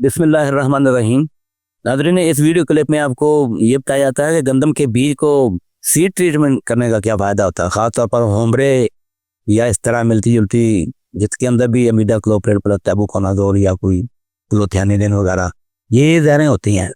बिस्मिल्लाहिर्रहमानिर्रहीम। नाज़रीन, इस वीडियो क्लिप में आपको ये बताया जाता है कि गंदम के बीज को सीड ट्रीटमेंट करने का क्या फ़ायदा होता है। ख़ासतौर पर होमरे या इस तरह मिलती जुलती जिसके अंदर भी अमीडा क्लोप्रेट प्लस टैबुकोनाजोल या कोई क्लोथियानिडिन वगैरह ये ज़हरें होती हैं।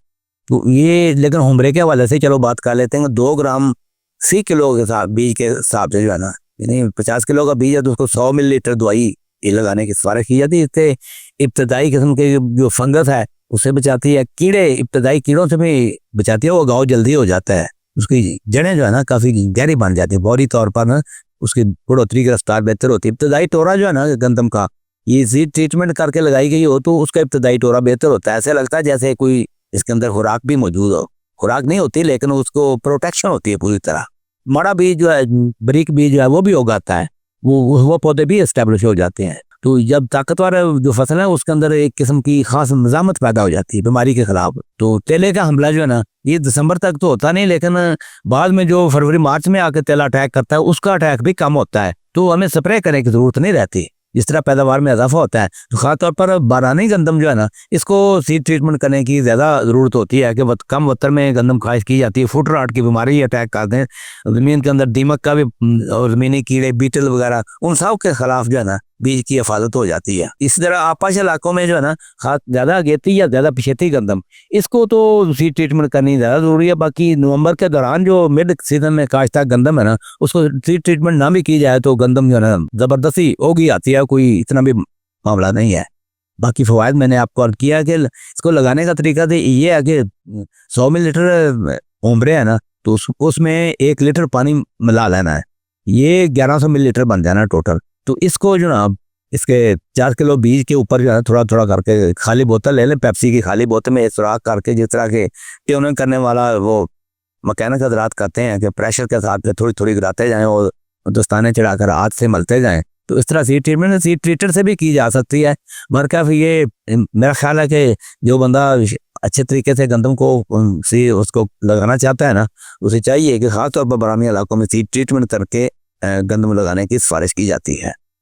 तो ये लेकिन होमरे के हवाले से चलो बात कर लेते हैं। 2 ग्राम 80 किलो के साथ बीज के हिसाब से जो है ना, यानी 50 किलो का बीज है तो उसको 100 मिलीलीटर दवाई ये लगाने की सिफारिश की जाती है। इससे इब्तदाई किस्म के जो फंगस है उसे बचाती है, कीड़े इब्तदाई कीड़ों से भी बचाती है। वो गाँव जल्दी हो जाता है, उसकी जड़ें जो है ना काफ़ी गहरी बन जाती है, फौरी तौर पर ना उसकी बढ़ोतरी की रफ्तार बेहतर होती है। इब्तदाई टोरा जो है ना गंदम का, ये सीड ट्रीटमेंट करके लगाई गई हो तो उसका इब्तदाई टोरा बेहतर होता है। ऐसे लगता है जैसे कोई इसके अंदर खुराक भी मौजूद हो। खुराक नहीं होती लेकिन उसको प्रोटेक्शन होती है पूरी तरह। मड़ा बीज जो है, बारीक बीज जो है वो भी उगाता है, वो पौधे भी एस्टेब्लिश हो जाते हैं। तो जब ताकतवर जो फसल है उसके अंदर एक किस्म की खास निजामत पैदा हो जाती है बीमारी के खिलाफ। तो तेले का हमला जो है ना ये दिसंबर तक तो होता नहीं, लेकिन बाद में जो फरवरी मार्च में आकर तेला अटैक करता है उसका अटैक भी कम होता है। तो हमें स्प्रे करने की जरूरत नहीं रहती, जिस तरह पैदावार में इजाफा होता है। तो खासतौर पर बारानी गंदम जो है ना इसको सीड ट्रीटमेंट करने की ज़्यादा ज़रूरत होती है कि कम वतर में गंदम खारिश की जाती है। फुट राट की बीमारी अटैक करते हैं, ज़मीन के अंदर दीमक का भी और ज़मीनी कीड़े बीटल वगैरह उन सब के खिलाफ जो है ना बीज की हिफाजत हो जाती है। इसी तरह आपाश इलाकों में जो है ना खास ज़्यादा अगेती या ज़्यादा पिछेती गंदम, इसको तो सीड ट्रीटमेंट करनी ज़्यादा ज़रूरी है। बाकी नवंबर के दौरान जो मिड सीजन में काश्ता गंदम है ना उसको सीड ट्रीटमेंट ना भी की जाए तो गंदम जो है ना ज़बरदस्ती होगी आती है, कोई इतना भी मामला नहीं है। बाकी फ़वाद मैंने आपको अर्ज किया कि इसको लगाने का तरीका तो ये है कि 100 मिलीलीटर होमरे है ना तो उसमें 1 लीटर पानी मिला लेना है। ये 1100 मिलीलीटर बन जाना टोटल। तो इसको जो ना इसके 4 किलो बीज के ऊपर जो है थोड़ा थोड़ा करके खाली बोतल ले लें, पेप्सी की खाली बोतल में सुराख करके, जिस तरह के ट्यूनिंग करने वाला वो मकैनिक हजरात करते हैं कि प्रेशर के साथ थोड़ी थोड़ी गिराते जाएं और दस्ताने चढ़ाकर हाथ से मलते जाएं। तो इस तरह सीड ट्रीटमेंट सीड ट्रीटर से भी की जा सकती है। मगर क्या ये मेरा ख्याल है कि जो बंदा अच्छे तरीके से गंदम को उसको लगाना चाहता है ना उसे चाहिए कि खासतौर पर बरामी इलाकों में सीड ट्रीटमेंट करके गंदम लगाने की सिफारिश की जाती है।